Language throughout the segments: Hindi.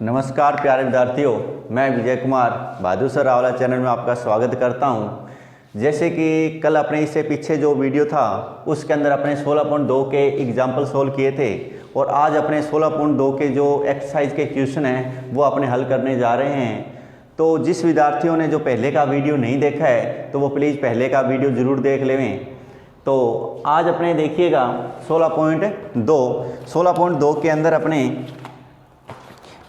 नमस्कार प्यारे विद्यार्थियों, मैं विजय कुमार बहादुर सर रावला चैनल में आपका स्वागत करता हूं। जैसे कि कल अपने इससे पीछे जो वीडियो था उसके अंदर अपने 16.2 के एग्जाम्पल सोल्व किए थे और आज अपने 16.2 के जो एक्सरसाइज के क्वेश्चन हैं वो अपने हल करने जा रहे हैं। तो जिस विद्यार्थियों ने जो पहले का वीडियो नहीं देखा है तो वो प्लीज़ पहले का वीडियो ज़रूर देख लें। तो आज अपने देखिएगा 16.2 के अंदर अपने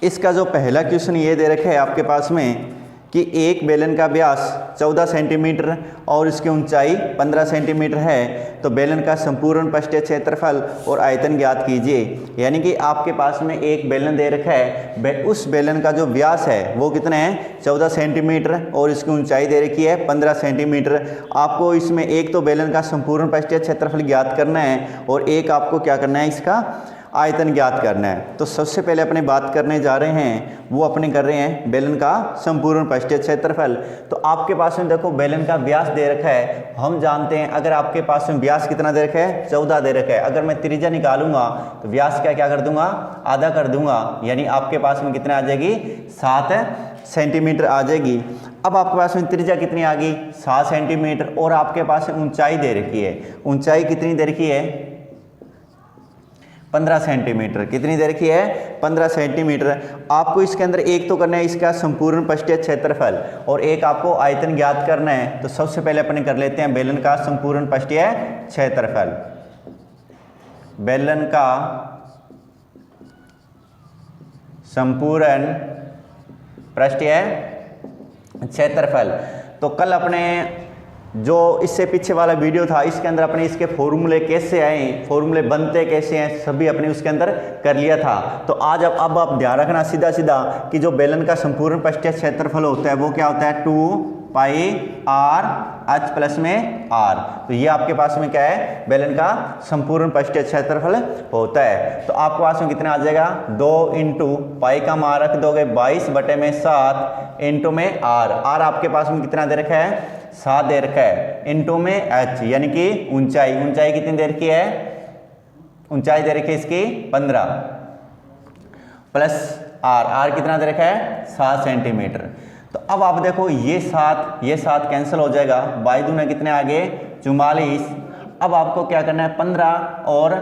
इसका जो पहला क्वेश्चन ये दे रखा है आपके पास में कि एक बेलन का व्यास 14 सेंटीमीटर और इसकी ऊंचाई 15 सेंटीमीटर है, तो बेलन का संपूर्ण पृष्ठीय क्षेत्रफल और आयतन ज्ञात कीजिए। यानी कि आपके पास में एक बेलन दे रखा है, उस बेलन का जो व्यास है वो कितना है 14 सेंटीमीटर और इसकी ऊंचाई दे रखी है 15 सेंटीमीटर। आपको इसमें एक तो बेलन का संपूर्ण पृष्ठीय क्षेत्रफल ज्ञात करना है और एक आपको क्या करना है, इसका आयतन ज्ञात करना है। तो सबसे पहले अपने बात करने जा रहे हैं वो अपने कर रहे हैं बेलन का संपूर्ण पृष्ठीय क्षेत्रफल। तो आपके पास में देखो बेलन का व्यास दे रखा है, हम जानते हैं अगर आपके पास में व्यास कितना दे रखा है 14 दे रखा है, अगर मैं त्रिज्या निकालूंगा तो व्यास क्या कर दूंगा, आधा कर दूंगा, यानी आपके पास में कितना आ जाएगी 7 सेंटीमीटर आ जाएगी। अब आपके पास में त्रिज्या कितनी आ गई 7 सेंटीमीटर और आपके पास ऊंचाई दे रखी है, ऊंचाई कितनी दे रखी है 15 सेंटीमीटर। कितनी दे रखी है 15 सेंटीमीटर। आपको इसके अंदर एक तो करना है इसका संपूर्ण पृष्ठीय क्षेत्रफल और एक आपको आयतन ज्ञात करना है। तो सबसे पहले अपन कर लेते हैं बेलन का संपूर्ण पृष्ठीय क्षेत्रफल। बेलन का संपूर्ण पृष्ठीय क्षेत्रफल। तो कल अपने जो इससे पीछे वाला वीडियो था इसके अंदर अपने इसके फॉर्मूले कैसे आए, फॉर्मूले बनते कैसे हैं, सभी अपने उसके अंदर कर लिया था। तो आज अब आप ध्यान रखना सीधा सीधा कि जो बेलन का संपूर्ण पृष्ठीय क्षेत्रफल होता है वो क्या होता है 2 पाई आर एच प्लस में आर। तो ये आपके पास में क्या है बेलन का संपूर्ण पृष्ठीय क्षेत्रफल होता है। तो आपके पास में कितना आ जाएगा 2 इंटू पाई का मान रख दोगे 22/7 इंटू में आर आपके पास में कितना दे रखा है 7 दे रखा है इंटू में एच यानी कि ऊंचाई कितनी दे रखी है, ऊंचाई दे रखी है इसकी 15 प्लस आर कितना दे रखा है 7 सेंटीमीटर। तो अब आप देखो ये 7 कैंसिल हो जाएगा, 22 दूना कितने आगे 44। अब आपको क्या करना है 15 और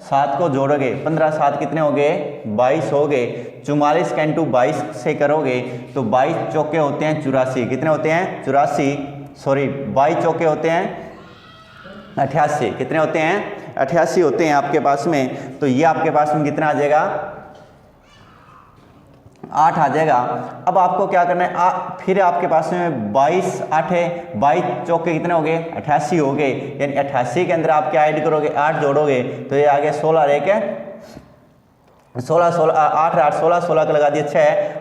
7 को जोड़ोगे, 15 7 कितने हो गए 22 हो गए। 44 का इंटू 22 से करोगे तो 22 चौके होते हैं 84। कितने होते हैं 22 चौके होते हैं 88। कितने होते हैं 88 होते हैं आपके पास में। तो ये आपके पास में कितना आ जाएगा 8 आ जाएगा। अब आपको क्या करना है फिर आपके पास में 22 8 है, 22 चौके कितने हो गए 88 हो गए, यानी 88 के अंदर आप क्या ऐड करोगे 8 जोड़ोगे तो ये आ गया 16 रह के 16 8 8 16 का लगा दिया 6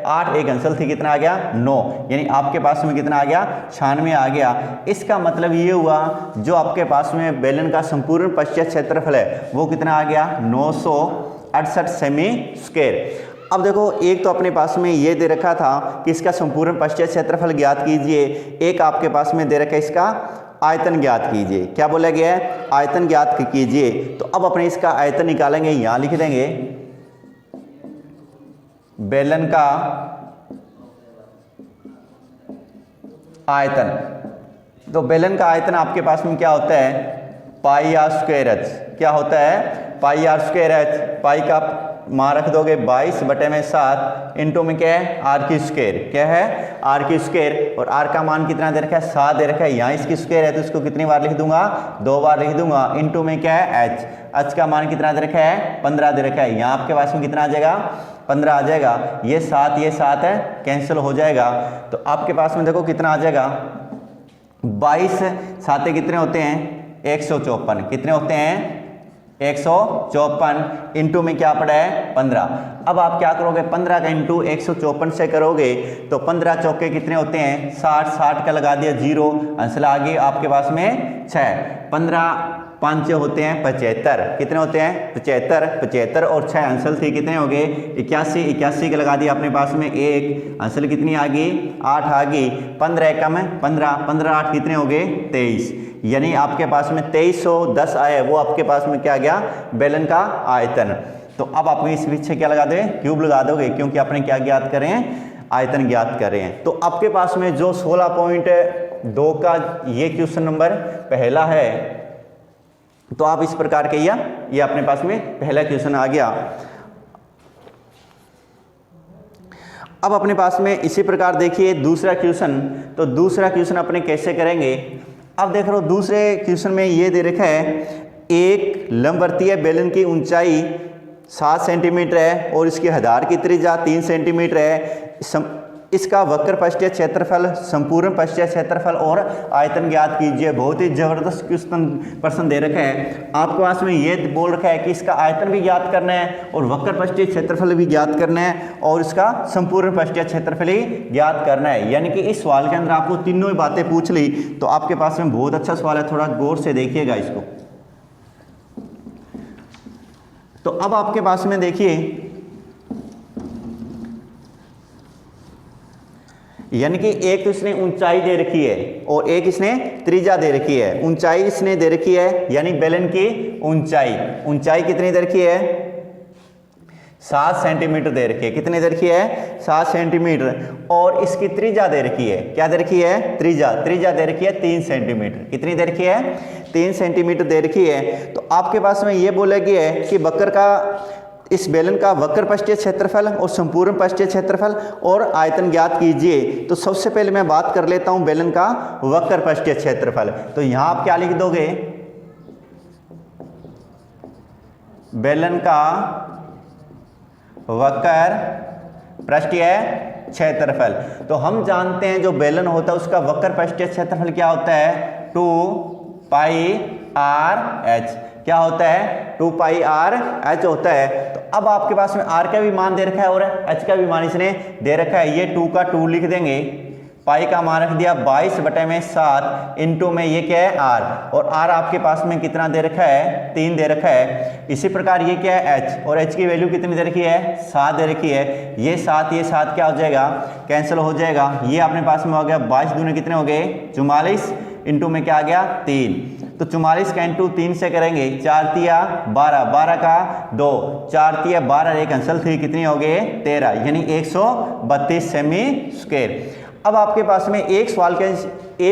8 एक अंसल थी कितना आ गया 9, यानी आपके पास में कितना आ गया 96 आ गया। इसका मतलब ये हुआ जो आपके पास में बेलन का संपूर्ण पृष्ठीय क्षेत्रफल है वो कितना आ गया 968 सेमी स्क्वायर। अब देखो एक तो अपने पास में ये दे रखा था कि इसका संपूर्ण पृष्ठीय क्षेत्रफल ज्ञात कीजिए, एक आपके पास में दे रखा है इसका आयतन ज्ञात कीजिए। क्या बोला गया है आयतन ज्ञात कीजिए। तो अब अपने इसका आयतन निकालेंगे, यहां लिख देंगे बेलन का आयतन। तो बेलन का आयतन आपके पास में क्या होता है पाई आर स्क्वायर एच। क्या होता है पाई आर स्क्वायर एच। पाई का मान रख दोगे 22/7 इंटू में क्या है आर की स्क्वायर। क्या है आर की स्क्वायर और आर का मान कितना दे रखा है 7 दे रखा है। यहाँ इसकी स्क्वायर है तो इसको कितनी बार लिख दूंगा 2 बार लिख दूंगा। इंटू में क्या है एच का मान कितना दे रखा है 15 दे रखा है। यहाँ आपके पास में कितना आ जाएगा 15 आ जाएगा। ये 7 है कैंसिल हो जाएगा। तो आपके पास में देखो कितना आ जाएगा 22 7 कितने होते हैं 154। कितने होते हैं 154 इंटू में क्या पड़ा है 15। अब आप क्या करोगे 15 का इंटू 154 से करोगे तो 15 चौके कितने होते हैं 60 का लगा दिया 0 अंसल आ गई आपके पास में 6। 15 5 होते हैं 75। कितने होते हैं 75 और 6 अंसल थी कितने हो गए 81 का लगा दिया अपने पास में 1 अंसल कितनी आ गई 8 आ गई। 15 कम है 15 8 कितने हो गए 23, यानी आपके पास में 2310 आए। वो आपके पास में क्या आ गया बेलन का आयतन। तो अब आप इस पीछे क्या लगा दोगे, क्यूब लगा दोगे, क्योंकि आपने क्या ज्ञात करे हैं, आयतन ज्ञात करे हैं। तो आपके पास में जो 16.2 का ये क्वेश्चन नंबर पहला है, तो आप इस प्रकार के ये अपने पास में पहला क्वेश्चन आ गया। अब अपने पास में इसी प्रकार देखिए दूसरा क्वेश्चन, तो दूसरा क्वेश्चन अपने कैसे करेंगे। अब देख लो दूसरे क्वेश्चन में ये दे रखा है, एक लंबवर्तीय बेलन की ऊंचाई 7 सेंटीमीटर है और इसकी आधार की त्रिज्या 3 सेंटीमीटर है। इसका वक्र पृष्ठीय क्षेत्रफल, संपूर्ण पृष्ठीय क्षेत्रफल और आयतन ज्ञात कीजिए। बहुत ही जबरदस्त क्वेश्चन प्रश्न दे रखा है। आपके पास में ये बोल रखा है कि इसका आयतन भी ज्ञात करना है और वक्र पृष्ठीय क्षेत्रफल भी ज्ञात करना है और इसका संपूर्ण पृष्ठीय क्षेत्रफल ही ज्ञात करना है। यानी कि इस सवाल के अंदर आपको तीनों ही बातें पूछ ली, तो आपके पास में बहुत अच्छा सवाल है, थोड़ा गौर से देखिएगा इसको। तो अब आपके पास में देखिए, यानी कि एक तो इसने ऊंचाई दे रखी है और एक इसने त्रिज्या दे रखी है। ऊंचाई इसने दे रखी है, यानी बेलन की ऊंचाई कितनी दे रखी है, 7 सेंटीमीटर दे रखी है। कितनी दे रखी है, 7 सेंटीमीटर। और इसकी त्रिज्या दे रखी है, क्या दे रखी है, त्रिज्या दे रखी है 3 सेंटीमीटर। कितनी दे रखी है, 3 सेंटीमीटर दे रखी है। तो आपके पास में ये बोला गया है कि वक्र का, इस बेलन का वक्र पृष्ठीय क्षेत्रफल और संपूर्ण पृष्ठीय क्षेत्रफल और आयतन ज्ञात कीजिए। तो सबसे पहले मैं बात कर लेता हूं बेलन का वक्र पृष्ठीय क्षेत्रफल। तो यहां आप क्या लिख दोगे, बेलन का वक्र पृष्ठीय क्षेत्रफल। तो हम जानते हैं जो बेलन होता है उसका वक्र पृष्ठीय क्षेत्रफल क्या होता है, 2πr/h। क्या होता है, 2πr/h होता है। तो अब आपके पास में r का भी मान दे रखा है और h का भी मान इसने दे रखा है। ये 2 का 2 लिख देंगे, पाई का मान रख दिया 22/7 इंटू में ये क्या है r, और r आपके पास में कितना दे रखा है, 3 दे रखा है। इसी प्रकार ये क्या है h, और h की वैल्यू कितनी दे रखी है, 7 दे रखी है। ये 7 क्या हो जाएगा, कैंसिल हो जाएगा। ये अपने पास में हो गया 22 दूने कितने हो गए, 44 इंटू में क्या आ गया, 3। तो 44 का इंटू 3 से करेंगे, 4 तिया 12, 12 का 2, 4 तिया 12, एक कैंसिल 3 कितनी हो गए, 13, यानी 132 सेमी स्क्वायर। अब आपके पास में एक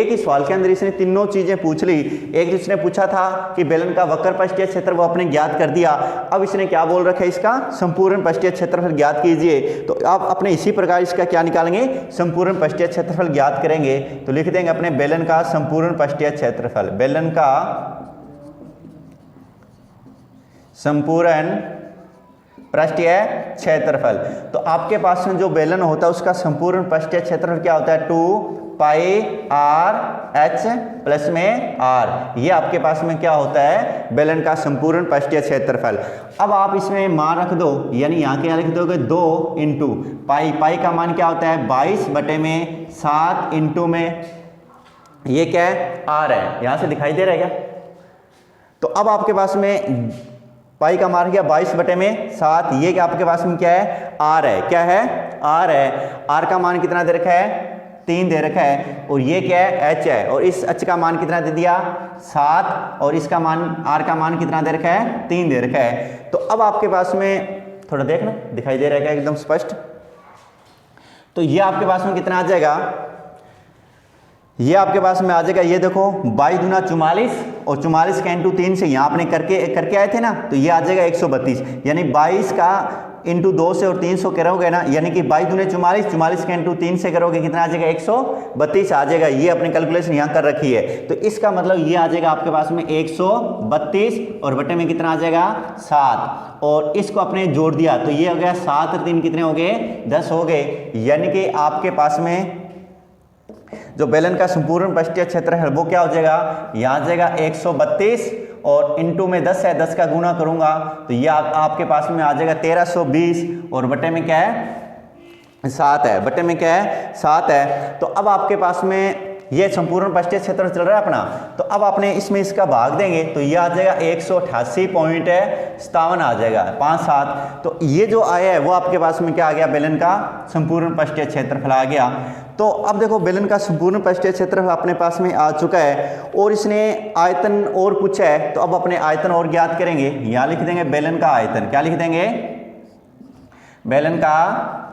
ही सवाल के अंदर इसने तीनों चीजें पूछ ली। एक इसने पूछा था कि बेलन का वक्र पृष्ठीय क्षेत्र, वो आपने ज्ञात कर दिया। अब इसने क्या बोल रखा है, इसका संपूर्ण पृष्ठीय क्षेत्रफल ज्ञात कीजिए। तो आप अपने इसी प्रकार इसका क्या निकालेंगे, संपूर्ण पृष्ठीय क्षेत्रफल ज्ञात करेंगे। तो लिख देंगे अपने बेलन का संपूर्ण पृष्ठीय क्षेत्रफल, बेलन का संपूर्ण पृष्ठीय क्षेत्रफल। तो आपके पास में जो बेलन होता है उसका संपूर्ण पृष्ठीय क्षेत्रफल क्या होता है, 2πr/h प्लस में r। ये आपके पास में क्या होता है, बेलन का संपूर्ण पृष्ठीय क्षेत्रफल। अब आप इसमें मान रख दो, यानी यहाँ क्या लिख दोगे, 2 इंटू पाई का मान क्या होता है, 22/7 इंटू में ये क्या है, r है। यहां से दिखाई दे रहा है क्या। तो अब आपके पास में पाई का मान गया 22/7, ये क्या आपके पास में क्या है, r है। क्या है, r है। r का मान कितना दे रखा है, 3 दे रखा है। और ये क्या है, h है। और इस h का मान कितना दे दिया, 7, और इसका मान r का मान कितना दे रखा है, 3 दे रखा है। तो अब आपके पास में थोड़ा देखना, दिखाई दे रहा है क्या एकदम स्पष्ट। तो ये आपके पास में कितना आ जाएगा, ये आपके पास में आ जाएगा, ये देखो 22 दूना 44 और 44 का इंटू 3 से यहाँ आपने करके आए थे ना, तो ये आ जाएगा 132। यानी 22 का इंटू 2 से और 300 करोगे ना, यानी कि 22 दूने 44, 44 का इंटू 3 से करोगे कितना आ जाएगा, 132 आ जाएगा। ये अपने कैलकुलेशन यहाँ कर रखी है। तो इसका मतलब ये आ जाएगा आपके पास में 132 और बटे में कितना आ जाएगा, 7, और इसको अपने जोड़ दिया तो ये हो गया 7 और 3 कितने हो गए, 10 हो गए। यानी कि आपके पास में जो बेलन का संपूर्ण पृष्ठीय क्षेत्र है वो क्या हो जाएगा, यहाँ जाएगा 132 और इंटू में 10 है, 10 का गुणा करूंगा तो ये आपके पास में आ जाएगा 1320 और बटे में क्या है, 7 है। बटे में क्या है, 7 है। तो अब आपके पास में ये संपूर्ण पृष्ठीय क्षेत्र चल रहा है अपना। तो अब आपने इसमें इसका भाग देंगे तो ये आ जाएगा 188.57 आ जाएगा 5/7। तो ये जो आया है वो आपके पास में क्या आ गया, बेलन का संपूर्ण पृष्ठीय क्षेत्रफल आ गया। तो अब देखो बेलन का संपूर्ण पृष्ठीय क्षेत्रफल अपने पास में आ चुका है और इसने आयतन और पूछा है, तो अब अपने आयतन और ज्ञात करेंगे। यहां लिख देंगे बेलन का आयतन, क्या लिख देंगे, बेलन का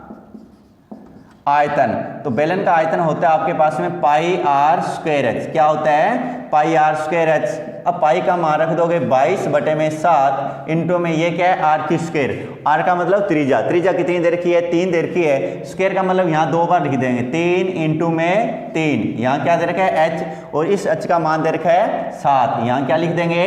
आयतन। तो बेलन का आयतन होता है आपके पास में पाई आर स्क्वायर एच। क्या होता है, पाई आर स्क्वायर एच। अब पाई का मान रख दोगे 22/7 इंटू में ये क्या है, आर की स्क्वायर। आर का मतलब त्रिज्या, त्रिज्या कितनी दे रखी है, 3 दे रखी है। स्क्वायर का मतलब यहाँ 2 बार लिख देंगे, 3 इंटू में 3। यहाँ क्या दे रखा है, एच, और इस एच का मान दे रखा है 7। यहाँ क्या लिख देंगे,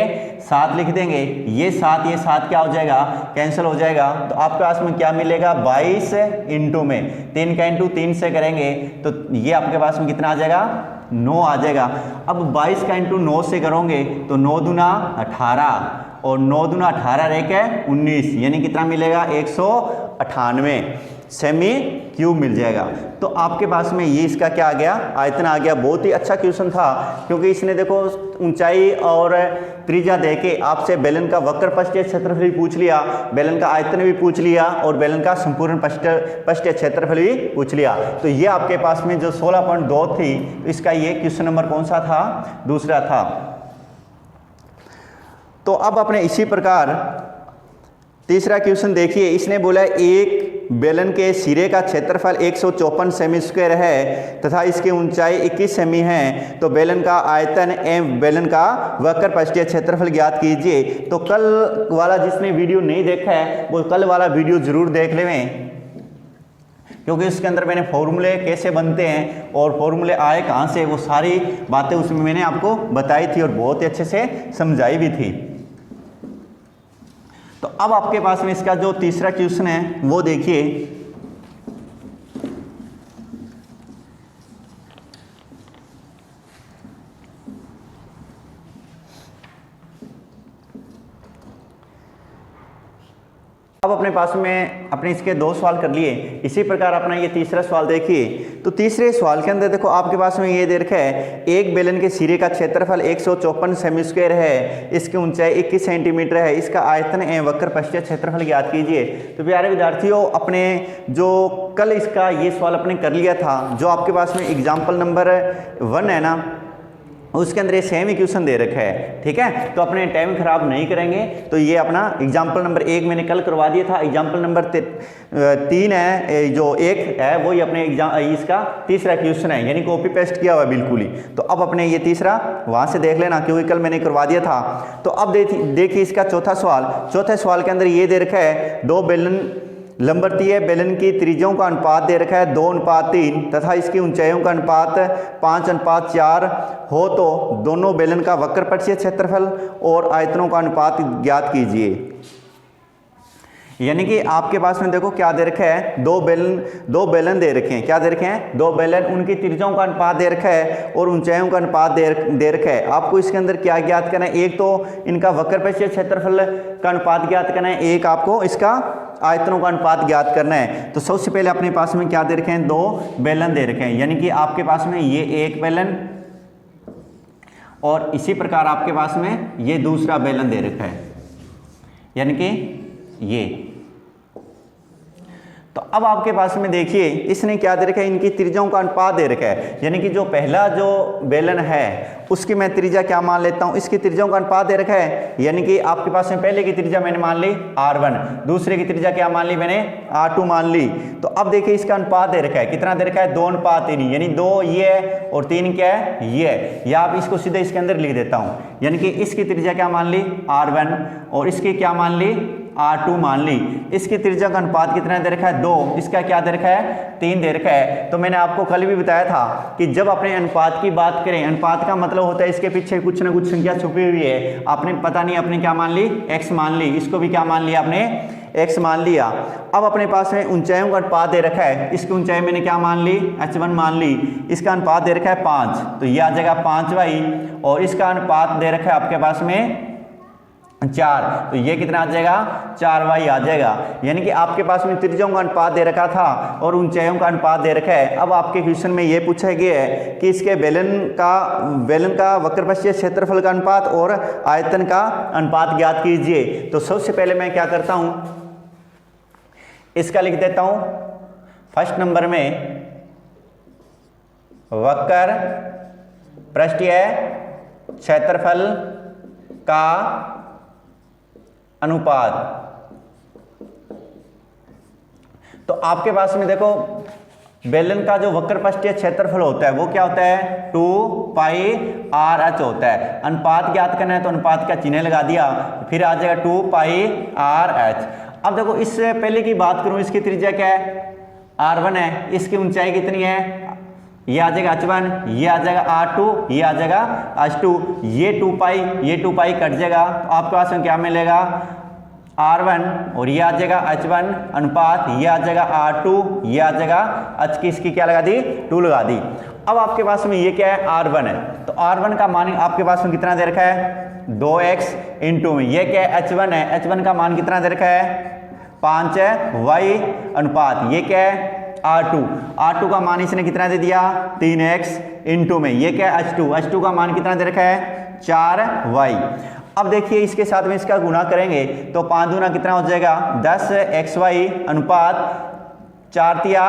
7 लिख देंगे। ये 7 क्या हो जाएगा, कैंसिल हो जाएगा। तो आपके पास में क्या मिलेगा, 22 इंटू में 3 का इंटू 3 से करेंगे तो ये आपके पास में कितना आ जाएगा, 9 आ जाएगा। अब 22 का इंटू 9 से करोगे तो 9 दूना 18 और 9 दूना 18 रह के 19, यानी कितना मिलेगा, 198 सेमी क्यूब मिल जाएगा। तो आपके पास में ये इसका क्या आ गया, आयतन आ गया। बहुत ही अच्छा क्वेश्चन था क्योंकि इसने देखो ऊंचाई और त्रिज्या देके आपसे बेलन का वक्र पृष्ठीय क्षेत्रफल भी पूछ लिया, बेलन का आयतन भी पूछ लिया और बेलन का संपूर्ण पृष्ठीय क्षेत्रफल भी पूछ लिया। तो ये आपके पास में जो 16.2 थी, तो इसका ये क्वेश्चन नंबर कौन सा था, दूसरा था। तो अब अपने इसी प्रकार तीसरा क्वेश्चन देखिए। इसने बोला एक बेलन के सिरे का क्षेत्रफल 154 सेमी स्क्वायर है तथा इसकी ऊंचाई 21 सेमी है, तो बेलन का आयतन एवं बेलन का वक्र पृष्ठीय क्षेत्रफल ज्ञात कीजिए। तो कल वाला जिसने वीडियो नहीं देखा है वो कल वाला वीडियो जरूर देख लें, क्योंकि इसके अंदर मैंने फॉर्मूले कैसे बनते हैं और फॉर्मूले आए कहाँ से, वो सारी बातें उसमें मैंने आपको बताई थी और बहुत ही अच्छे से समझाई भी थी। तो अब आपके पास में इसका जो तीसरा क्वेश्चन है वो देखिए। अब अपने पास में अपने इसके 2 सवाल कर लिए। इसी प्रकार अपना ये तीसरा सवाल देखिए। तो तीसरे सवाल के अंदर देखो आपके पास में ये दे रखा है एक बेलन के सिरे का क्षेत्रफल 154 सेमी स्क्वायर है, इसकी ऊंचाई 21 सेंटीमीटर है, इसका आयतन एवं वक्र पृष्ठीय क्षेत्रफल ज्ञात कीजिए। तो प्यारे विद्यार्थियों, अपने जो कल इसका ये सवाल अपने कर लिया था, जो आपके पास में एग्जाम्पल नंबर 1 है ना, उसके अंदर ये सेम इक्वेशन दे रखा है, ठीक है। तो अपने टाइम खराब नहीं करेंगे। तो ये अपना एग्जाम्पल नंबर 1 मैंने कल करवा दिया था, एग्जाम्पल नंबर 3 है, जो 1 है वही अपने इसका तीसरा क्वेश्चन है, यानी कॉपी पेस्ट किया हुआ है बिल्कुल ही। तो अब अपने ये तीसरा वहाँ से देख लेना क्योंकि कल मैंने करवा दिया था। तो अब देखिए इसका चौथा सवाल। चौथे सवाल के अंदर ये दे रखा है 2 बेलन लंबवतीय बेलन की त्रिज्याओं का अनुपात दे रखा है 2:3 तथा इसकी ऊंचाइयों का अनुपात 5:4 हो, तो दोनों बेलन का वक्र पृष्ठीय क्षेत्रफल और आयतनों का अनुपात ज्ञात कीजिए। यानी कि आपके पास में देखो क्या दे रखा है, 2 बेलन दे रखे हैं। क्या दे रखे हैं, 2 बेलन, उनकी त्रिज्याओं का अनुपात दे रखा है और ऊंचाइयों का अनुपात दे रखा है। आपको इसके अंदर क्या ज्ञात करना है, एक तो इनका वक्र पृष्ठीय क्षेत्रफल का अनुपात ज्ञात करना है, एक आपको इसका आयतनों का अनुपात ज्ञात करना है। तो सबसे पहले अपने पास में क्या दे रखे हैं, 2 बेलन दे रखे हैं, यानी कि आपके पास में ये एक बेलन और इसी प्रकार आपके पास में ये दूसरा बेलन दे रखा है, यानी कि ये। तो अब आपके पास में देखिए इसने क्या दे रखा है, इनकी त्रिज्याओं का अनुपात दे रखा है, यानी कि जो पहला जो बेलन है उसकी मैं त्रिज्या क्या मान लेता हूं, इसकी त्रिज्याओं का अनुपात दे रखा है। यानी कि आपके पास में पहले की त्रिज्या मैंने मान ली R1, दूसरे की त्रिज्या क्या मान ली मैंने, R2 मान ली। तो अब देखिए इसका अनुपात दे रखा है, कितना दे रखा है, 2:3, यानी 2 ये है और 3 क्या है, ये है। या आप इसको सीधे इसके अंदर लिख देता हूं, यानी कि इसकी त्रिज्या क्या मान ली, R1 और इसकी क्या मान ली, R2 मान ली। इसकी त्रिज्या का अनुपात कितना दे रखा है, 2, इसका क्या दे रखा है, 3 दे रखा है। तो मैंने आपको कल भी बताया था कि जब अपने अनुपात की बात करें, अनुपात का मतलब होता है इसके पीछे कुछ ना कुछ संख्या छुपी हुई है। आपने पता नहीं आपने क्या मान ली, x मान ली, इसको भी क्या मान लिया आपने, x मान लिया। अब अपने पास में ऊंचाइयों का अनुपात दे रखा है, इसकी ऊंचाई मैंने क्या मान ली, h1 मान ली, इसका अनुपात दे रखा है 5, तो ये आ जाएगा 5y, और इसका अनुपात दे रखा है आपके पास में 4, तो ये कितना आ जाएगा 4y आ जाएगा। यानी कि आपके पास में त्रिज्याओं का अनुपात दे रखा था और ऊंचाइयों का अनुपात दे रखा है। अब आपके क्वेश्चन में ये पूछा गया है कि इसके बेलन का वक्रपृष्ठीय क्षेत्रफल का अनुपात और आयतन का अनुपात ज्ञात कीजिए। तो सबसे पहले मैं क्या करता हूं, इसका लिख देता हूं फर्स्ट नंबर में वक्र पृष्ठीय क्षेत्रफल का अनुपात। तो आपके पास में देखो बेलन का जो वक्र पृष्ठीय क्षेत्रफल होता है वो क्या होता है 2 पाई आर एच होता है। अनुपात ज्ञात करना है तो अनुपात का चिन्ह लगा दिया, फिर आ जाएगा 2 पाई आर एच। अब देखो इससे पहले की बात करूं, इसकी त्रिज्या क्या है r1 है, इसकी ऊंचाई कितनी है, ये आ जाएगा h1, ये आ जाएगा r2, ये आ जाएगा h2, ये 2 पाई कट जाएगा। तो आपके पास में क्या मिलेगा r1 और ये आ जाएगा h1 अनुपात, ये आ जाएगा r2, ये आ जाएगा h की इसकी क्या लगा दी 2 लगा दी। अब आपके पास में ये क्या है r1 है, तो r1 का मान आपके पास में कितना दे रखा है 2x इंटू में ये क्या है h1 है, h1 का मान कितना दे रखा है 5y अनुपात ये क्या है R2 का मान इसने कितना दे दिया 3x इंटू में ये क्या है h2 का मान कितना दे रखा है 4y। अब देखिए इसके साथ में इसका गुणा करेंगे तो 5 दूना कितना हो जाएगा 10xy अनुपात 4 तिया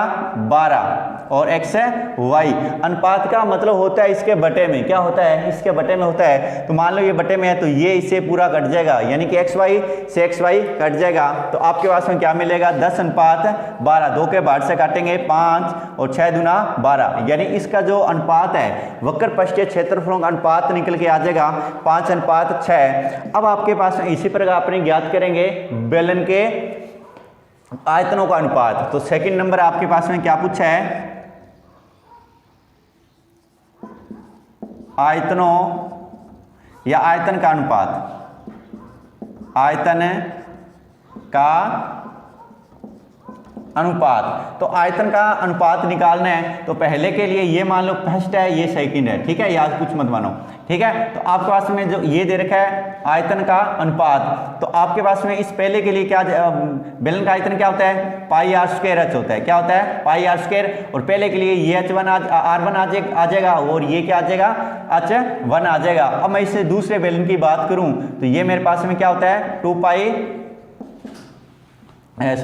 12 और x है y। अनुपात का मतलब होता है इसके बटे में, क्या होता है इसके बटे में होता है। तो मान लो ये बटे में है तो ये इससे पूरा कट जाएगा, यानी कि xy से xy कट जाएगा। तो आपके पास में क्या मिलेगा 10 अनुपात 12, 2 के बाद से काटेंगे 5 और 6 दूना 12, यानी इसका जो अनुपात है वक्र पृष्ठीय क्षेत्रफलों का अनुपात निकल के आ जाएगा 5:6। अब आपके पास में इसी प्रकार अपने ज्ञात करेंगे बेलन के आयतनों का अनुपात। तो सेकंड नंबर आपके पास में क्या पूछा है आयतनों या आयतन का अनुपात, आयतन का अनुपात। तो आयतन का अनुपात निकालना है तो पहले के लिए ये मान लो फर्स्ट है ये सेकंड है, ठीक है, याद कुछ मत मानो, ठीक है। तो आपके पास में जो ये दे रखा है आयतन का अनुपात, तो आपके पास में इस पहले के लिए क्या बेलन का आयतन क्या होता है पाई आर स्क्वायर एच होता है, क्या होता है पाई आर स्क्वायर। और पहले के लिए ये h1 r1 आ जाएगा और ये क्या आ जाएगा h1 आ जाएगा। अब मैं इससे दूसरे बेलन की बात करूं तो ये मेरे पास में क्या होता है 2 पाई आर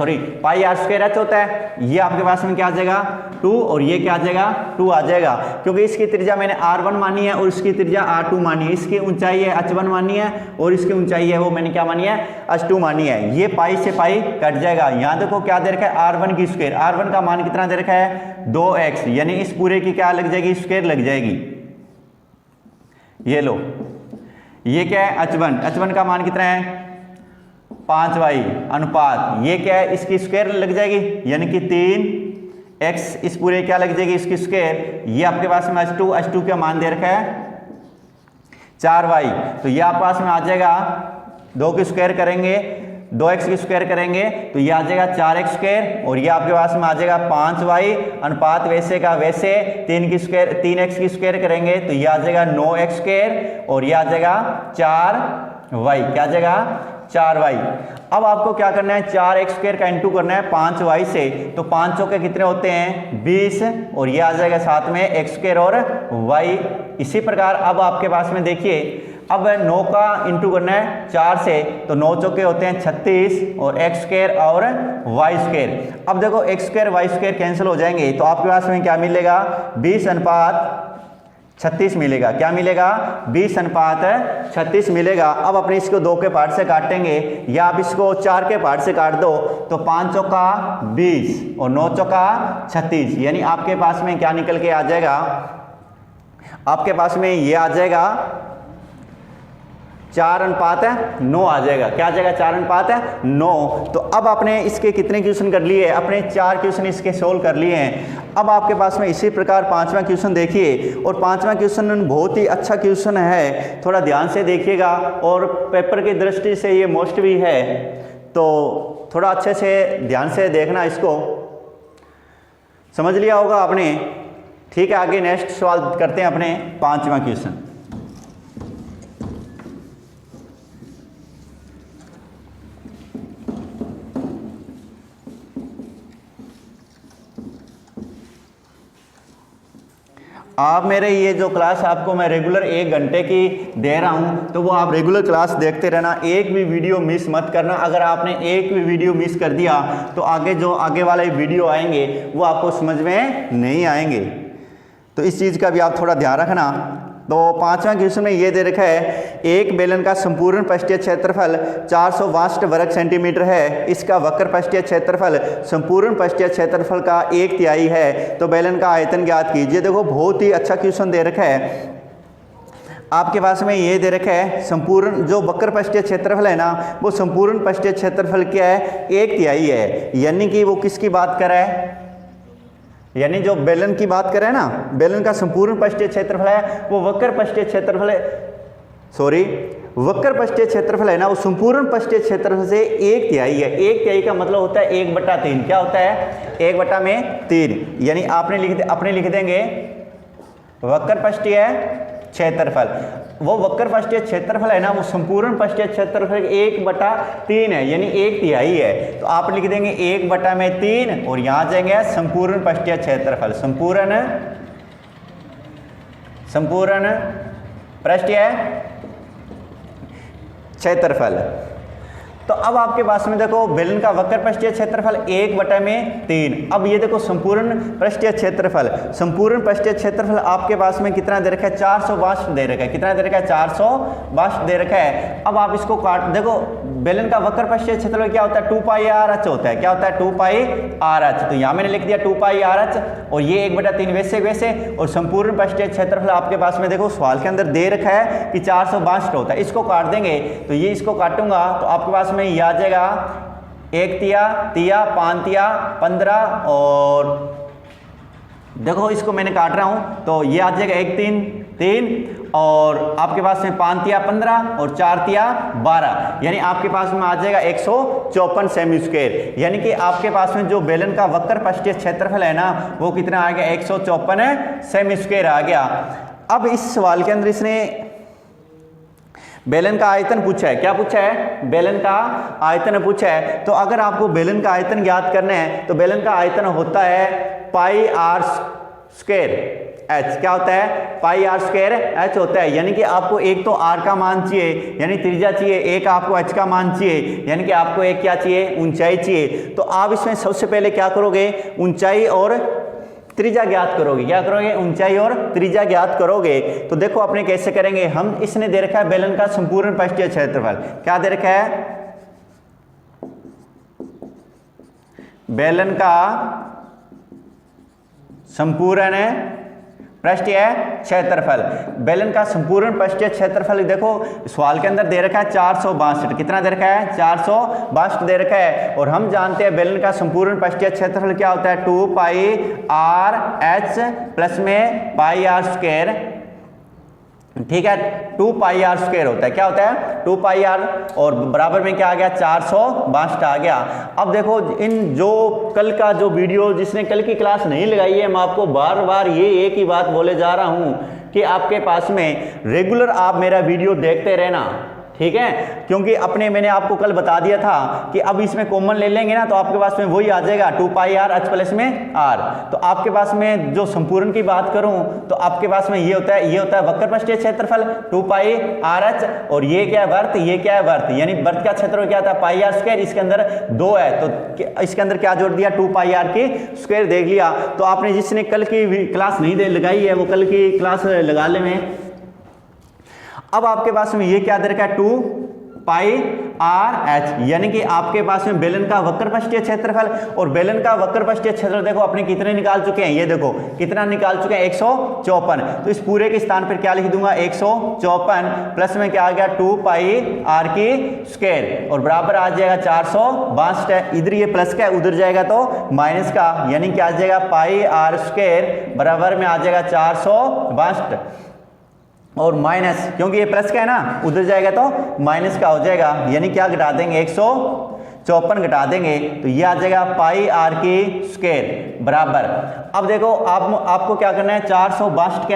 स्क्वायर एच होता है। ये आपके पास में क्या आ जाएगा 2 और ये क्या आ जाएगा 2 आ जाएगा, क्योंकि इसकी त्रिज्या मैंने r1 मानी है और इसकी त्रिज्या r2 मानी है, इसकी ऊंचाई है h1 मानी है और इसकी ऊंचाई है वो मैंने क्या मानी है h2 मानी है। ये पाई से पाई कट जाएगा। यहाँ देखो क्या दे रखा है r1 की स्क्वायर, r1 का मान कितना दे रखा है 2x, यानी इस पूरे की क्या लग जाएगी स्क्वायर लग जाएगी। ये लो ये क्या है h1 का मान कितना है 5y अनुपात ये क्या है इसकी स्क्वायर लग जाएगी, यानी कि 3x इस पूरे क्या लग जाएगी इसकी स्क्वायर। ये आपके पास में h2 का मान दे रखा है 4y, तो ये आपके पास में आ जाएगा 2 की स्क्वायर करेंगे 2x की स्क्वायर करेंगे तो ये आ जाएगा 4x स्क्वायर और ये आपके पास में आ जाएगा 5y अनुपात वैसे का वैसे 3x की स्क्वायर करेंगे तो ये आ जाएगा 9x स्क्वायर और ये आ जाएगा 4y, क्या आ जाएगा 4y। अब आपको क्या करना है 4x स्क्वायर का इंटू करना है 5y से, तो 5 चौके कितने होते हैं 20 और ये आ जाएगा साथ में x स्क्वायर और y। इसी प्रकार अब आपके पास में देखिए अब 9 का इंटू करना है 4 से, तो 9 चौके होते हैं 36 और x स्क्वायर और y स्क्वायर। अब देखो x square y square cancel हो जाएंगे तो आपके पास में क्या मिलेगा 20:36 मिलेगा, क्या मिलेगा 20:36 मिलेगा। अब अपने इसको 2 के पार्ट से काटेंगे या आप इसको 4 के पार्ट से काट दो तो 5 चौका 20 और 9 चौका 36, यानी आपके पास में क्या निकल के आ जाएगा आपके पास में ये आ जाएगा 4:9 आ जाएगा, क्या आ जाएगा 4:9। तो अब आपने इसके कितने क्वेश्चन कर लिए, अपने 4 क्वेश्चन इसके सोल्व कर लिए हैं। अब आपके पास में इसी प्रकार 5वां क्वेश्चन देखिए, और 5वां क्वेश्चन बहुत ही अच्छा क्वेश्चन है, थोड़ा ध्यान से देखिएगा और पेपर की दृष्टि से ये मोस्ट भी है, तो थोड़ा अच्छे से ध्यान से देखना, इसको समझ लिया होगा आपने। ठीक है, आगे नेक्स्ट सवाल करते हैं अपने 5वां क्वेश्चन। आप मेरे ये जो क्लास आपको मैं रेगुलर 1 घंटे की दे रहा हूँ, तो वो आप रेगुलर क्लास देखते रहना, एक भी वीडियो मिस मत करना। अगर आपने एक भी वीडियो मिस कर दिया तो आगे वाले वीडियो आएंगे वो आपको समझ में नहीं आएंगे। तो इस चीज़ का भी आप थोड़ा ध्यान रखना। तो 5वां क्वेश्चन में ये दे रखा है, एक बेलन का संपूर्ण पृष्ठीय क्षेत्रफल 462 वर्ग सेंटीमीटर है, इसका वक्र पृष्ठीय क्षेत्रफल संपूर्ण पृष्ठीय क्षेत्रफल का 1/3 है, तो बेलन का आयतन ज्ञात कीजिए। देखो बहुत ही अच्छा क्वेश्चन दे रखा है आपके पास में, ये दे रखा है संपूर्ण जो वक्र पृष्ठीय क्षेत्रफल है ना, वो संपूर्ण पृष्ठीय क्षेत्रफल क्या है, 1/3 है। यानी कि वो किसकी बात कर रहा है, यानी जो बेलन की बात करें ना, बेलन का संपूर्ण पृष्ठीय क्षेत्रफल है वो वक्र पृष्ठीय क्षेत्रफल है, वक्र पृष्ठीय क्षेत्रफल है ना, वो संपूर्ण पृष्ठीय क्षेत्रफल से 1/3 है। 1/3 का मतलब होता है 1/3। क्या होता है, 1/3। यानी अपने लिख देंगे वक्र पृष्ठीय क्षेत्रफल। वो वक्र पृष्ठीय क्षेत्रफल है ना, वो संपूर्ण पृष्ठीय क्षेत्रफल 1/3 है, यानी 1/3 है। तो आप लिख देंगे 1/3 और यहां जाएंगे संपूर्ण पृष्ठीय क्षेत्रफल, संपूर्ण पृष्ठीय क्षेत्रफल। तो अब आपके पास में देखो बेलन का वक्र पृष्ठीय क्षेत्रफल 1/3। अब ये देखो संपूर्ण पृष्ठीय क्षेत्रफल, संपूर्ण पृष्ठीय क्षेत्रफल आपके पास में कितना दे रखा है, 462 दे रखा है। कितना दे रखा है, 462 दे रखा है। अब आप इसको काट, देखो बेलन का वक्र पृष्ठीय क्षेत्रफल क्या होता है, 2πr(h) होता है। क्या होता है, 2πr(h). तो यहाँ मैंने लिख दिया 2πr(h) और ये 1/3 वैसे और संपूर्ण पृष्ठीय क्षेत्रफल आपके पास में देखो सवाल के अंदर दे रखा है कि 462 होता है। इसको काट देंगे, तो ये इसको काटूंगा तो आपके पास में ये आ जाएगा 1 तिया 5 तिया 15 और देखो इसको मैंने काट रहा हूं तो ये आ जाएगा 1 3 और आपके पास में 5 तिया 15 और 4 तिया 12, यानी आपके पास में आ जाएगा 154 सेमी स्क्वायर। यानी कि आपके पास में जो बेलन का वक्र पृष्ठीय क्षेत्रफल है ना, वो कितना आ गया, 154 सेमी स्क्वायर आ गया। अब इस सवाल के अंदर इसने बेलन का आयतन पूछा है। क्या पूछा है, बेलन का आयतन पूछा है। तो अगर आपको बेलन का आयतन ज्ञात करना है तो बेलन का आयतन होता है πr² h। क्या होता है, πr² h होता है। यानी कि आपको एक तो r का मान चाहिए यानी त्रिज्या चाहिए, एक आपको h का मान चाहिए यानी कि आपको एक क्या चाहिए, ऊंचाई चाहिए। तो आप इसमें सबसे पहले क्या करोगे, ऊंचाई और त्रिज्या ज्ञात करोगे। क्या करोगे, ऊंचाई और त्रिज्या ज्ञात करोगे। तो देखो अपने कैसे करेंगे, हम इसने दे रखा है बेलन का संपूर्ण पृष्ठीय क्षेत्रफल। क्या दे रखा है, बेलन का संपूर्ण पृष्ठीय क्षेत्रफल। बेलन का संपूर्ण पृष्ठीय क्षेत्रफल देखो सवाल के अंदर दे रखा है 462। कितना दे रखा है, 462 दे रखा है। और हम जानते हैं बेलन का संपूर्ण पृष्ठीय क्षेत्रफल क्या होता है, 2πr(h) प्लस में πr²। ठीक है, 2πr² होता है। क्या होता है, 2πr और बराबर में क्या आ गया, 462 आ गया। अब देखो इन जो कल का जो वीडियो, जिसने कल की क्लास नहीं लगाई है, मैं आपको बार बार ये एक ही बात बोले जा रहा हूं कि आपके पास में रेगुलर आप मेरा वीडियो देखते रहना, ठीक है। क्योंकि मैंने आपको कल बता दिया था कि अब इसमें कॉमन ले लेंगे ना तो आपके पास में वही आ जाएगा 2πr(h) प्लस में r। तो आपके पास में जो संपूर्ण की बात करूं तो आपके पास में ये होता है वक्र पृष्ठीय क्षेत्रफल 2πr(h) और ये क्या है, वर्त, ये क्या है, वर्त। यानी वर्त का क्षेत्रफल क्या था, πr²। इसके अंदर 2 है तो इसके अंदर क्या जोड़ दिया, 2πr की स्क्वायर देख लिया। तो आपने जिसने कल की क्लास नहीं लगाई है वो कल की क्लास लगा ले में। अब आपके पास में ये क्या दे रखा है, 2πr(h), यानी कि आपके पास में बेलन का वक्र पृष्ठीय क्षेत्रफल। और बेलन का वक्र पृष्ठीय क्षेत्रफल देखो अपने कितने निकाल चुके हैं, ये देखो कितना निकाल चुके हैं, 154। तो इस पूरे के स्थान पर क्या लिख दूंगा, 154 प्लस में क्या आ गया, 2πr की स्क्वायर और बराबर आ जाएगा 462। इधर ये प्लस का है, उधर जाएगा तो माइनस का, यानी क्या आ जाएगा, πr² बराबर में आ जाएगा 462 और माइनस, क्योंकि ये प्लस का है ना, उधर जाएगा तो माइनस का हो जाएगा। यानी क्या घटा देंगे, 154 घटा देंगे तो ये आ जाएगा πr की स्क्वायर बराबर। अब देखो आपको क्या करना है, 462 के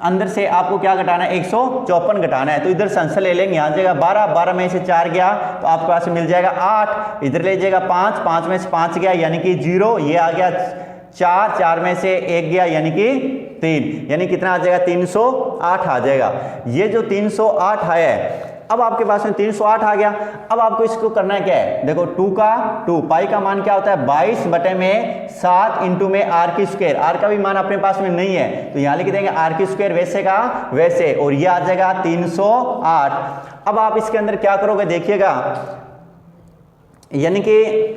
अंदर से आपको क्या घटाना है, 154 घटाना है। तो इधर से आंसर ले लेंगे, यहाँ जाएगा 12 में से 4 गया तो आपके पास मिल जाएगा 8। इधर ले जाएगा 5 में से 5 गया यानी कि 0। ये आ गया 4 में से 1 गया यानी कि 3, यानी कितना आ जाएगा 308 आ जाएगा। ये जो 308 आया है, अब आपके पास में 308 आ गया। अब आपको इसको करना है क्या है, देखो 2 का 2, पाई का मान क्या होता है 22 बटे में 7 इंटू में आर की स्क्वायर। आर का भी मान अपने पास में नहीं है तो यहाँ लिख देंगे आर की स्क्वायर वैसे का वैसे, और ये आ जाएगा 308। अब आप इसके अंदर क्या करोगे देखिएगा, यानी कि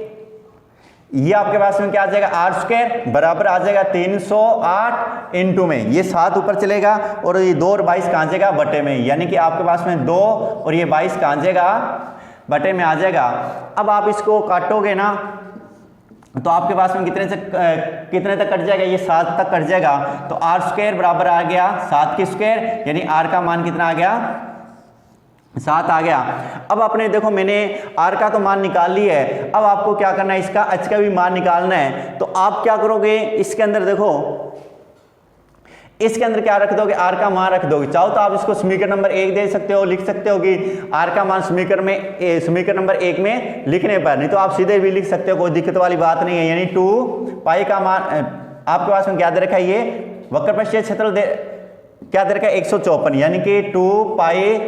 ये आपके पास में क्या आ जाएगा आर स्क्वायर बराबर आ जाएगा 308 इंटू में ये 7 ऊपर चलेगा और ये 2 और 22 कहाँ जाएगा बटे में, यानी कि आपके पास में 2 और ये 22 कहाँ जाएगा बटे में आ जाएगा। अब आप इसको काटोगे ना तो आपके पास में कितने तक कट जाएगा, ये 7 तक कट जाएगा। तो आर स्क्वायर बराबर आ गया 7 की स्क्वायर, यानी आर का मान कितना आ गया 7 आ गया। अब आपने देखो मैंने आर का तो मान निकाल ली है, अब आपको क्या करना है इसका एच का भी मान निकालना है। तो आप क्या करोगे इसके अंदर, देखो इसके अंदर क्या रख दोगे आर का मान रख दोगे। चाहो तो आप इसको समीकरण नंबर 1 दे सकते हो, लिख सकते हो कि आर का मान समीकरण नंबर 1 में लिखने पर, नहीं तो आप सीधे भी लिख सकते हो, कोई दिक्कत वाली बात नहीं है। यानी 2 पाई का मान आपके पास में क्या दे रखा है, ये वक्र पृष्ठीय क्षेत्रफल क्या दे रखा है 154, यानी कि 2 पाई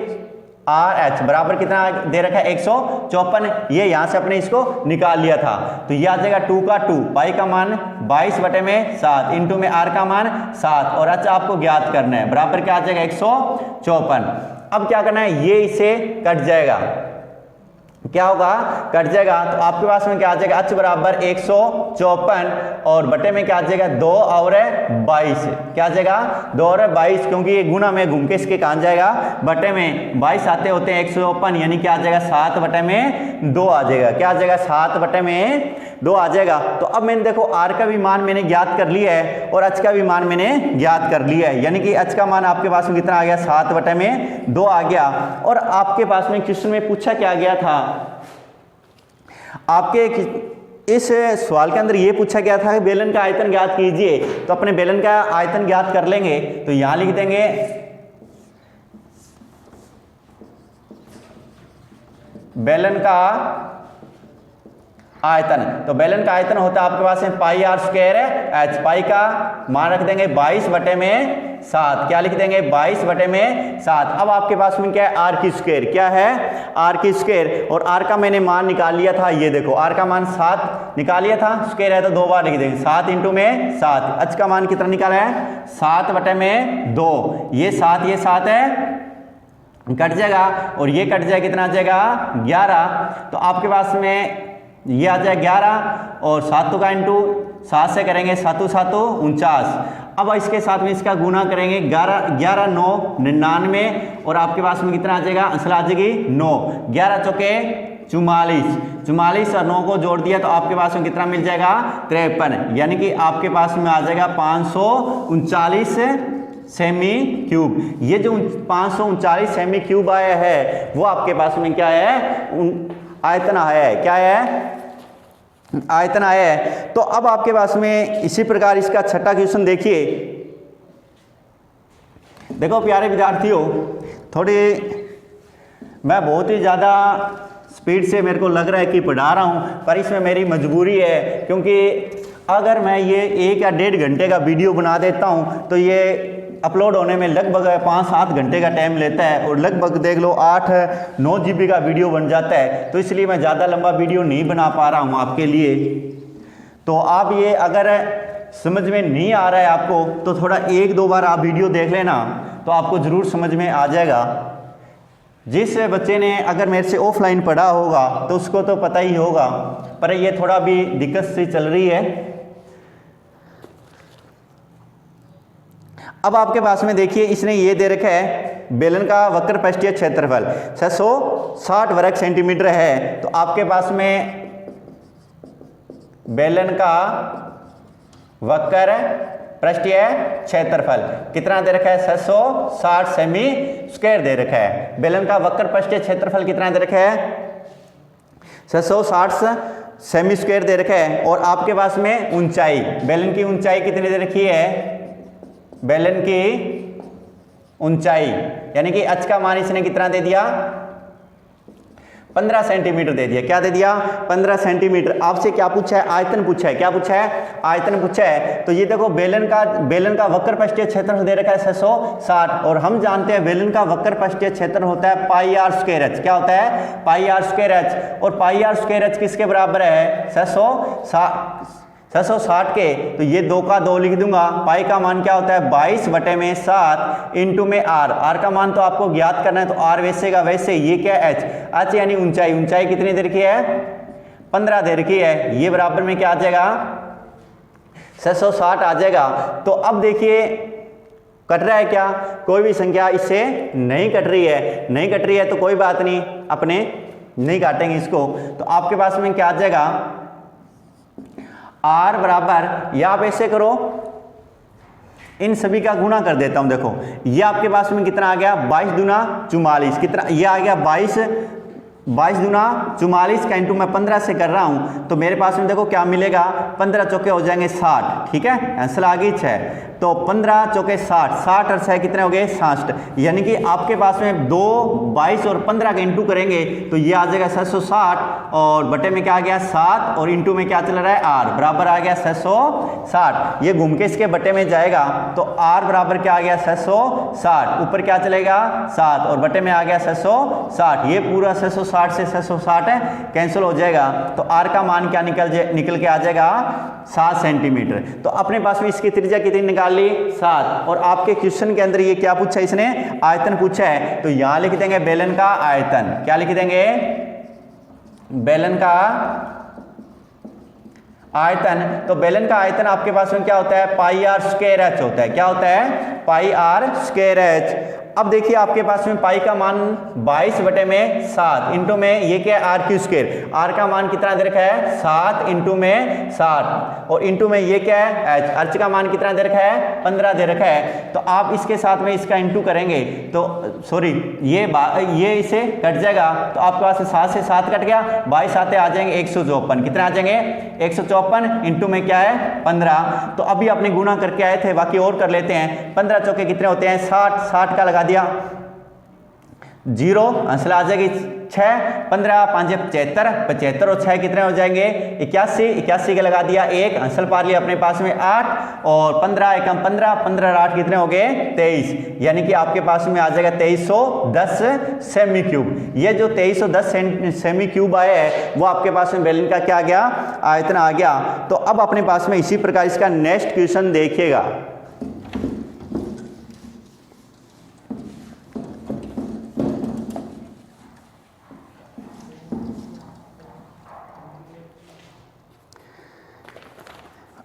आर एच बराबर कितना दे रखा है 154। ये यहां से अपने इसको निकाल लिया था तो ये आ जाएगा 2 का 2, पाई का मान 22 बटे में 7 इंटू में आर का मान 7 और एच आपको ज्ञात करना है, बराबर क्या आ जाएगा 154। अब क्या करना है, ये इसे कट जाएगा, क्या होगा कट जाएगा। तो आपके पास में क्या आ जाएगा एच बराबर 154 और बटे में क्या आ जाएगा 2 और 22, क्या आ जाएगा 2 और 22, क्योंकि ये गुना में घूम के इसके कहाँ जाएगा बटे में 22 आते होते हैं 154, यानी क्या आ जाएगा 7 बटे में 2 आ जाएगा, क्या आ जाएगा 7 बटे में 2 आ जाएगा। तो अब मैंने देखो आर का भी मान मैंने ज्ञात कर लिया है और एच का भी मान मैंने ज्ञात कर लिया है, यानी कि एच का मान आपके पास में कितना आ गया 7 बटे में 2 आ गया। और आपके पास में क्वेश्चन में पूछा क्या गया था, आपके इस सवाल के अंदर ये पूछा गया था कि बेलन का आयतन ज्ञात कीजिए। तो अपने बेलन का आयतन ज्ञात कर लेंगे, तो यहां लिख देंगे बेलन का आयतन। तो बेलन का आयतन होता है आपके पास में पाई आर स्क्वायर है एच, पाई का मान रख देंगे 22 बटे में 7, क्या लिख देंगे 22 बटे में 7। अब आपके पास में क्या है आर की स्क्वायर, क्या है आर की स्क्वायर, और आर का मैंने मान निकाल लिया था, ये देखो आर का मान 7 निकाल लिया था, स्क्वायर है तो 2 बार लिख देंगे 7 इंटू में 7। एच का मान कितना निकाला है 7 बटे में 2, ये 7 है कट जाएगा और ये कट जाएगा, कितना आ जाएगा 11। तो आपके पास में ये आ जाए 11 और 7 का इंटू 7 से करेंगे 7 7 49। अब इसके साथ में इसका गुना करेंगे 11 9 99 और आपके पास में कितना आ जाएगा आंसर आ जाएगी 9, 11 चौके 44 और 9 को जोड़ दिया तो आपके पास में कितना मिल जाएगा 53, यानी कि आपके पास में आ जाएगा 539 सेमी क्यूब। ये जो 539 सेमी क्यूब आया है वो आपके पास में क्या है आयतन आया है, क्या है आयतन आया है। तो अब आपके पास में इसी प्रकार इसका छठा क्वेश्चन देखिए। देखो प्यारे विद्यार्थियों, थोड़ी मैं बहुत ही ज़्यादा स्पीड से मेरे को लग रहा है कि पढ़ा रहा हूँ, पर इसमें मेरी मजबूरी है, क्योंकि अगर मैं ये 1 या 1.5 घंटे का वीडियो बना देता हूँ तो ये अपलोड होने में लगभग 5-7 घंटे का टाइम लेता है और लगभग देख लो 8-9 GB का वीडियो बन जाता है। तो इसलिए मैं ज़्यादा लंबा वीडियो नहीं बना पा रहा हूँ आपके लिए। तो आप ये अगर समझ में नहीं आ रहा है आपको तो थोड़ा 1-2 बार आप वीडियो देख लेना तो आपको ज़रूर समझ में आ जाएगा। जिस बच्चे ने अगर मेरे से ऑफलाइन पढ़ा होगा तो उसको तो पता ही होगा, पर ये थोड़ा भी दिक्कत सी चल रही है। अब आपके पास में देखिए इसने ये दे रखा है बेलन का वक्र पृष्ठीय क्षेत्रफल 660 वर्ग सेंटीमीटर है। तो आपके पास में बेलन का वक्र पृष्ठीय क्षेत्रफल कितना दे रखा है 660 सेमी स्क्वायर दे रखा है। बेलन का वक्र पृष्ठीय क्षेत्रफल कितना दे रखा है 660 सेमी स्क्वायर दे रखा है। और आपके पास में ऊंचाई, बेलन की ऊंचाई कितनी दे रखी है, बेलन की ऊंचाई यानी कि एच का मान इसने कितना दे दिया 15 सेंटीमीटर दे दिया। क्या दे दिया? 15 सेंटीमीटर। आपसे क्या पूछा है? आयतन पूछा है। क्या पूछा है? आयतन पूछा है। तो ये देखो बेलन का वक्र पृष्ठीय क्षेत्रफल दे रखा है 660, और हम जानते हैं बेलन का वक्र पृष्ठीय क्षेत्रफल होता है पाई आर स्क्वायर एच। क्या होता है? पाई आर स्क्वायर एच। और पाई आर स्क्वायर एच किसके बराबर है? 660 के। तो ये 2 का 2 लिख दूंगा। पाई का मान क्या होता है? 22/7 इंटू में आर का मान तो आपको ज्ञात करना है, तो आर वैसे का वैसे। ये क्या है? एच यानी ऊंचाई कितनी दे रखी है? 15 दे रखी है। ये बराबर में क्या आ जाएगा? 660 आ जाएगा। तो अब देखिए कट रहा है क्या? कोई भी संख्या इससे नहीं कट रही है। नहीं कट रही है तो कोई बात नहीं, अपने नहीं काटेंगे इसको। तो आपके पास में क्या आ जाएगा? आर बराबर, या आप ऐसे करो, इन सभी का गुणा कर देता हूं। देखो ये आपके पास में कितना आ गया? 22 दूना 44। कितना ये आ गया? 22 दूना 44 का इंटू मैं 15 से कर रहा हूं, तो मेरे पास में देखो क्या मिलेगा? 15 चौके हो जाएंगे 60। ठीक है, आंसर आ गई 6। तो 15 चौके 60, 60 और 6 कितने हो गए? 66। यानी कि आपके पास में 2, 22 और 15 का इंटू करेंगे तो ये आ जाएगा 660, और बटे में क्या आ गया? 7, और इंटू में क्या चल रहा है? आर बराबर आ गया 660। ये घूम के इसके बटे में जाएगा तो आर बराबर क्या आ गया? 660। ऊपर क्या चलेगा? 7, और बटे में आ गया 660। ये पूरा 660 से 660 है, कैंसिल हो जाएगा। तो आर का मान क्या निकल के आ जाएगा? 7 सेंटीमीटर। तो अपने पास में इसकी त्रिज्या कितनी निकाल ली? 7। और आपके क्वेश्चन के अंदर ये क्या पूछा है? इसने आयतन पूछा है, तो यहां लिख देंगे बेलन का आयतन। क्या लिख देंगे? बेलन का आयतन। तो बेलन का आयतन आपके पास में क्या होता है? पाई आर स्क्वायर एच होता है। क्या होता है? पाई आर स्क्वायर एच। अब देखिए आपके पास में पाई का मान 22/7 इंटू में ये क्या है? Are Q square. आर का मान कितना दे रखा है? 7 इंटू में 60, और इंटू में ये क्या है? एच। एच का मान कितना दे रखा है? 15 दे रखा है। तो आप इसके साथ में इसका इंटू करेंगे तो सॉरी ये इसे कट जाएगा, तो आपके पास 7 से 7 कट गया, 22 आते आ जाएंगे 154। कितने आ जाएंगे? 154 इंटू में क्या है? 15। तो अभी आपने गुणा करके आए थे, बाकी और कर लेते हैं। 15 चौके कितने होते हैं? 60। 60 का लगा दिया 0, आंसर आ जाएगी 6। 15 5 75, 75 और 6 कितने हो जाएंगे? 81। 81 का लगा दिया 1, आंसर पा लिया अपने पास में 8, और 15 एकम 15, 15 और 8 कितने हो गए? 23। यानी कि आपके पास में आ जाएगा 2310 सेमी क्यूब। ये जो 2310 सेमी क्यूब आया है वो आपके पास में बेलन का क्या आ गया? आयतन आ गया। तो अब अपने पास में इसी प्रकार इसका नेक्स्ट क्वेश्चन देखिएगा।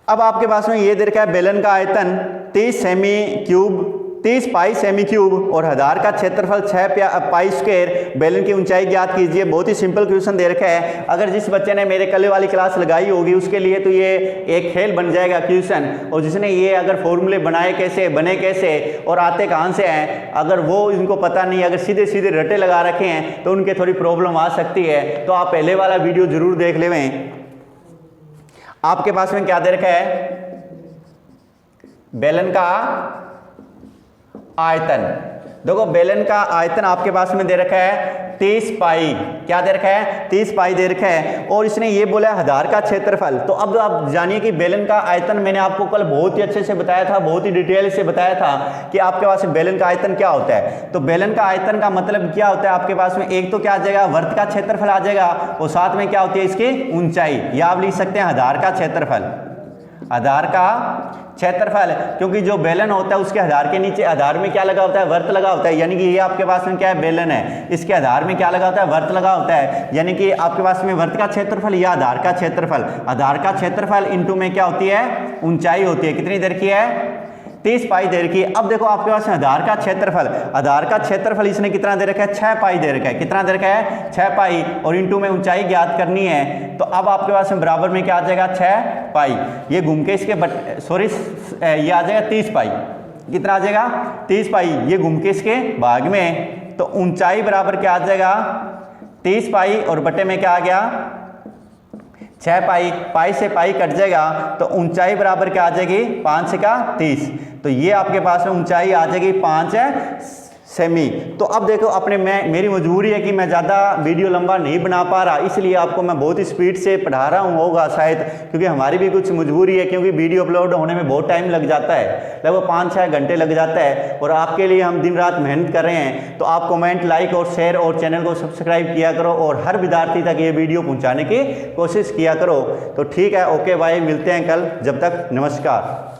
अब आपके पास में ये दे रखा है बेलन का आयतन 30 सेमी क्यूब, 30 पाई सेमी क्यूब, और आधार का क्षेत्रफल 6 पाई स्क्वायर। बेलन की ऊंचाई ज्ञात कीजिए। बहुत ही सिंपल क्वेश्चन दे रखा है। अगर जिस बच्चे ने मेरे कल वाली क्लास लगाई होगी उसके लिए तो ये एक खेल बन जाएगा क्वेश्चन, और जिसने ये अगर फॉर्मूले बनाए कैसे, बने कैसे और आते कहाँ से हैं, अगर वो इनको पता नहीं, अगर सीधे सीधे रटे लगा रखे हैं तो उनके थोड़ी प्रॉब्लम आ सकती है। तो आप पहले वाला वीडियो जरूर देख लें। आपके पास में क्या दे रखा है? बेलन का आयतन। देखो बेलन का आयतन आपके पास में दे रखा है 30 पाई। क्या दे रखा है? 30 पाई दे रखा है, और इसने ये बोला है आधार का क्षेत्रफल। तो अब आप जानिए कि बेलन का आयतन मैंने आपको कल बहुत ही अच्छे से बताया था, बहुत ही डिटेल से बताया था कि आपके पास में बेलन का आयतन क्या होता है। तो बेलन का आयतन का मतलब क्या होता है? आपके पास में एक तो क्या आ जाएगा? वर्त का क्षेत्रफल आ जाएगा, और साथ में क्या होती है? इसकी ऊंचाई, या आप लिख सकते हैं आधार का क्षेत्रफल। आधार का क्षेत्रफल, क्योंकि जो बेलन होता है उसके आधार के नीचे आधार में क्या लगा होता है? वर्त लगा होता है। यानी कि ये आपके पास में क्या है? बेलन है, इसके आधार में क्या लगा होता है? वर्त लगा होता है। यानी कि आपके पास में वर्त का क्षेत्रफल या आधार का क्षेत्रफल। आधार का क्षेत्रफल इंटू में क्या होती है? ऊंचाई होती है। कितनी देर की है? 30 पाई दे रखी है। अब देखो आपके पास आधार का क्षेत्रफल, आधार का क्षेत्रफल इसने कितना दे रखा है? 6 पाई दे रखा है। कितना दे रखा है? 6 पाई, और इंटू में ऊंचाई ज्ञात करनी है। तो अब आपके पास में बराबर में क्या आ जाएगा? 6 पाई। ये घूम के इसके ये आ जाएगा 30 पाई। कितना आ जाएगा? 30 पाई। ये घूम के इसके भाग में, तो ऊंचाई बराबर क्या आ जाएगा? 30 पाई, और बटे में क्या आ गया? 6 पाई। पाई से पाई कट जाएगा, तो ऊंचाई बराबर क्या आ जाएगी? 5 का 30। तो ये आपके पास में ऊंचाई आ जाएगी 5 सेमी। तो अब देखो अपने मेरी मजबूरी है कि मैं ज़्यादा वीडियो लंबा नहीं बना पा रहा, इसलिए आपको मैं बहुत ही स्पीड से पढ़ा रहा हूँ होगा शायद, क्योंकि हमारी भी कुछ मजबूरी है, क्योंकि वीडियो अपलोड होने में बहुत टाइम लग जाता है, लगभग 5-6 घंटे लग जाता है, और आपके लिए हम दिन रात मेहनत कर रहे हैं। तो आप कमेंट, लाइक और शेयर और चैनल को सब्सक्राइब किया करो और हर विद्यार्थी तक ये वीडियो पहुँचाने की कोशिश किया करो। तो ठीक है, ओके बाय, मिलते हैं कल, जब तक नमस्कार।